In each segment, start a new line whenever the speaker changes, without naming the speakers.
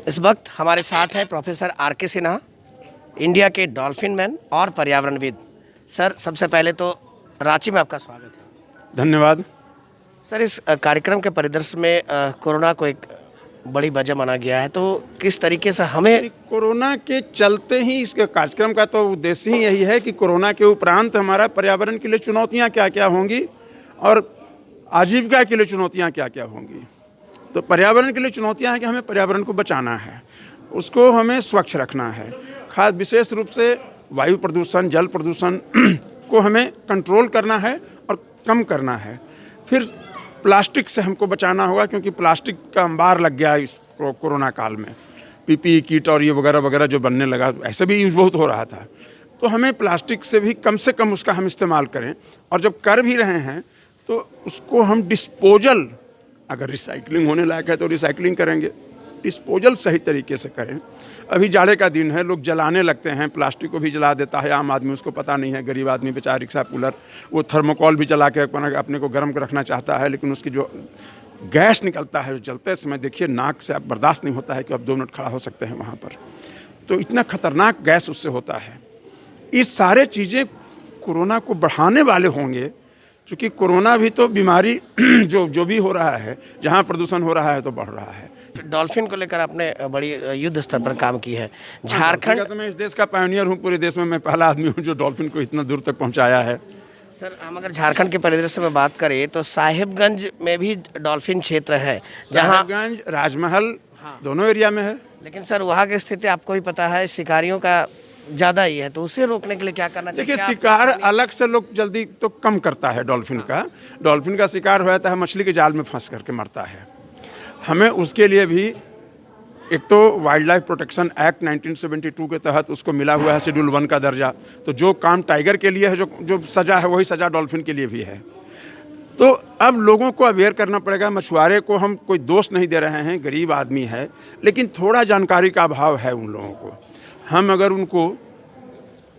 इस वक्त हमारे साथ हैं प्रोफेसर आर.के. सिन्हा, इंडिया के डॉल्फिन मैन और पर्यावरणविद। सर, सबसे पहले तो रांची में आपका स्वागत है।
धन्यवाद।
सर, इस कार्यक्रम के परिदृश्य में कोरोना को एक बड़ी वजह माना गया है, तो किस तरीके से हमें
कोरोना के चलते ही इस कार्यक्रम का तो उद्देश्य ही यही है कि कोरोना के उपरांत हमारा पर्यावरण के लिए चुनौतियां क्या क्या होंगी और आजीविका के लिए चुनौतियां क्या क्या होंगी। तो पर्यावरण के लिए चुनौतियां हैं कि हमें पर्यावरण को बचाना है, उसको हमें स्वच्छ रखना है। खास विशेष रूप से वायु प्रदूषण, जल प्रदूषण को हमें कंट्रोल करना है और कम करना है। फिर प्लास्टिक से हमको बचाना होगा, क्योंकि प्लास्टिक का अंबार लग गया इस कोरोना काल में। पीपीई किट और ये वगैरह वगैरह जो बनने लगा, ऐसे भी यूज़ बहुत हो रहा था। तो हमें प्लास्टिक से कम उसका हम इस्तेमाल करें, और जब कर भी रहे हैं तो उसको हम डिस्पोजल, अगर रिसाइकलिंग होने लायक है तो रिसाइकलिंग करेंगे, डिस्पोजल सही तरीके से करें। अभी जाड़े का दिन है, लोग जलाने लगते हैं, प्लास्टिक को भी जला देता है आम आदमी, उसको पता नहीं है। गरीब आदमी बेचारा रिक्शा पुलर वो थर्मोकॉल भी जला के अपने को गर्म रखना चाहता है, लेकिन उसकी जो गैस निकलता है जलते समय, देखिए नाक से आप बर्दाश्त नहीं होता है कि आप 2 मिनट खड़ा हो सकते हैं वहाँ पर। तो इतना खतरनाक गैस उससे होता है। ये सारे चीज़ें कोरोना को बढ़ाने वाले होंगे, क्योंकि कोरोना भी तो बीमारी जो भी हो रहा है, जहाँ प्रदूषण हो रहा है तो बढ़ रहा है।
डॉल्फिन को लेकर आपने बड़ी युद्ध स्तर पर काम की है। झारखंड
तो मैं इस देश का पायनियर हूँ, पूरे देश में मैं पहला आदमी हूँ जो डॉल्फिन को इतना दूर तक पहुँचाया है।
सर, हम अगर झारखंड के परिदृश्य में बात करें तो साहिबगंज में भी डॉल्फिन क्षेत्र है, जहाँ
साहिबगंज, राजमहल दोनों एरिया में है।
लेकिन सर, वहाँ की स्थिति आपको भी पता है, शिकारियों का ज़्यादा ही है, तो उसे रोकने के लिए क्या करना चाहिए?
देखिए, शिकार अलग से लोग जल्दी तो कम करता है डॉल्फिन का। डॉल्फिन का शिकार हो जाता है, मछली के जाल में फंस करके मरता है। हमें उसके लिए भी एक तो वाइल्ड लाइफ प्रोटेक्शन एक्ट 1972 के तहत उसको मिला हुआ है शेड्यूल 1 का दर्जा। तो जो काम टाइगर के लिए है, जो सज़ा है, वही सज़ा डॉल्फिन के लिए भी है। तो अब लोगों को अवेयर करना पड़ेगा। मछुआरे को हम कोई दोष नहीं दे रहे हैं, गरीब आदमी है, लेकिन थोड़ा जानकारी का अभाव है उन लोगों को। हम अगर उनको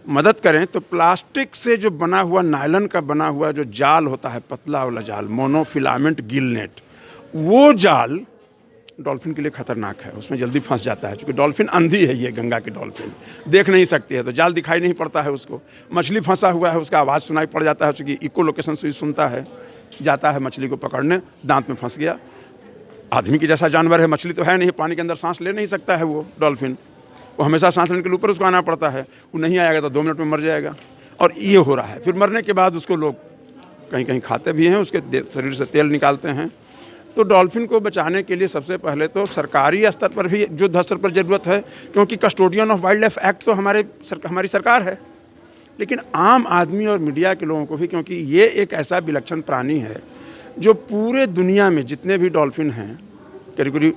मदद करें तो प्लास्टिक से जो बना हुआ, नायलॉन का बना हुआ जो जाल होता है, पतला वाला जाल, मोनोफिलामेंट गिल नेट, वो जाल डॉल्फिन के लिए खतरनाक है, उसमें जल्दी फंस जाता है। क्योंकि डॉल्फिन अंधी है, ये गंगा की डॉल्फिन देख नहीं सकती है, तो जाल दिखाई नहीं पड़ता है उसको। मछली फंसा हुआ है, उसका आवाज़ सुनाई पड़ जाता है, क्योंकि इको लोकेशन से भी सुनता है। जाता है मछली को पकड़ने, दांत में फंस गया। आदमी की जैसा जानवर है, मछली तो है नहीं, पानी के अंदर सांस ले नहीं सकता है वो डॉल्फिन। वो हमेशा सांस लेने के लिए ऊपर उसको आना पड़ता है। वो नहीं आएगा तो 2 मिनट में मर जाएगा। और ये हो रहा है। फिर मरने के बाद उसको लोग कहीं कहीं खाते भी हैं, उसके शरीर से तेल निकालते हैं। तो डॉल्फिन को बचाने के लिए सबसे पहले तो सरकारी स्तर पर भी युद्ध स्तर पर ज़रूरत है, क्योंकि custodian of wild life act तो हमारी सरकार है, लेकिन आम आदमी और मीडिया के लोगों को भी, क्योंकि ये एक ऐसा विलक्षण प्राणी है जो पूरे दुनिया में जितने भी डॉल्फिन हैं, करीब करीब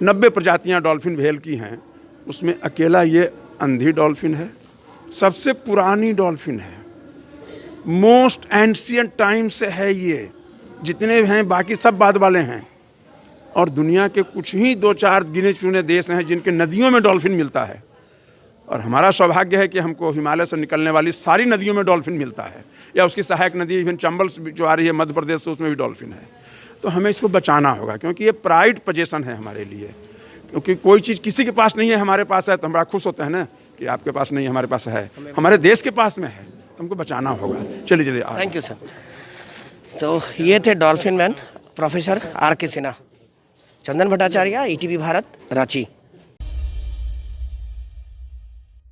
90 प्रजातियाँ डॉल्फिन व्हेल की हैं, उसमें अकेला ये अंधी डॉल्फिन है। सबसे पुरानी डॉल्फिन है, मोस्ट एंशिएंट टाइम से है ये। जितने हैं बाकी सब बाद वाले हैं। और दुनिया के कुछ ही 2-4 गिने चुने देश हैं जिनके नदियों में डॉल्फिन मिलता है। और हमारा सौभाग्य है कि हमको हिमालय से निकलने वाली सारी नदियों में डॉल्फिन मिलता है, या उसकी सहायक नदी इवन चंबल जो आ रही है मध्य प्रदेश से, उसमें भी डॉल्फिन है। तो हमें इसको बचाना होगा, क्योंकि ये प्राइड पोजीशन है हमारे लिए। क्योंकि कोई चीज़ किसी के पास नहीं है, हमारे पास है, तो हम बड़ा खुश होते हैं ना कि आपके पास नहीं है, हमारे पास है, हमारे देश के पास में है, तो हमको बचाना होगा। चलिए
थैंक यू सर। तो ये थे डॉल्फिन मैन प्रोफेसर आर.के. सिन्हा। चंदन भट्टाचार्य, ईटीवी भारत, रांची।